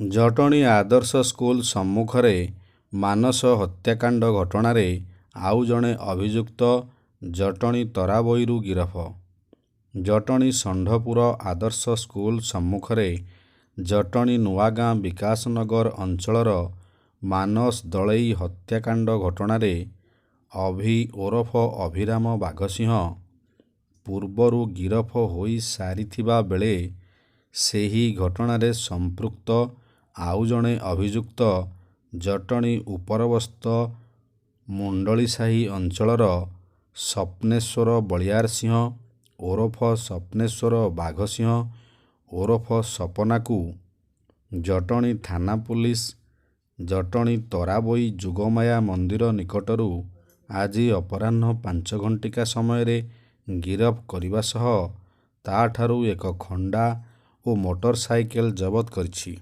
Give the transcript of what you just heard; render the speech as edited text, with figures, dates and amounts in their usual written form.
ଜଟଣୀ ଆଦର୍ଶ school ସମ୍ମୁଖରେ ମାନସ ହତ୍ୟାକାଣ୍ଡ ଘଟଣାରେ ଆଉ ଜଣେ ଅଭିଯୁକ୍ତ ଜଟଣୀ ତରାବୋଇରୁ ଗିରଫ। ଜଟଣୀ ଷଣ୍ଢପୁର ଆଦର୍ଶ ସ୍କୁଲ ସମ୍ମୁଖରେ ଜଟଣୀ ନୂଆଗାଁ ବିକାଶନଗର ଅଞ୍ଚଳର ମାନସ ଦଳେଇ ହତ୍ୟାକାଣ୍ଡ ଘଟଣାରେ ଅଭି ଓରଫ ଅଭିରାମ ବାଘସିଂହ ପୂର୍ବରୁ ଗିରଫ ହୋଇସାରିଥିବା ବେଳେ ସେହି ଘଟଣାରେ ସମ୍ପୃକ୍ତ ଆଉ ଜଣେ ଅଭିଯୁକ୍ତ ଜଟଣୀ ଉପରବସ୍ତ ମୁଣ୍ଡଳିସାହି ଅଞ୍ଚଳର ସ୍ୱପ୍ନେଶ୍ୱର ବଳିଆରସିଂହ ଓରଫ ସ୍ୱପ୍ନେଶ୍ୱର ବାଘସିଂହ ଓରଫ ସପନାକୁ ଜଟଣୀ ଥାନା ପୁଲିସ ଜଟଣୀ ତରାବୋଇ ଯୋଗମାୟା ମନ୍ଦିର ନିକଟରୁ ଆଜି ଅପରାହ୍ନ 5 ଘଣ୍ଟିକା ସମୟରେ ଗିରଫ କରିବା ସହ ତାଠାରୁ ଏକ ଖଣ୍ଡା ଓ ମୋଟର ସାଇକେଲ ଜବତ କରିଛି।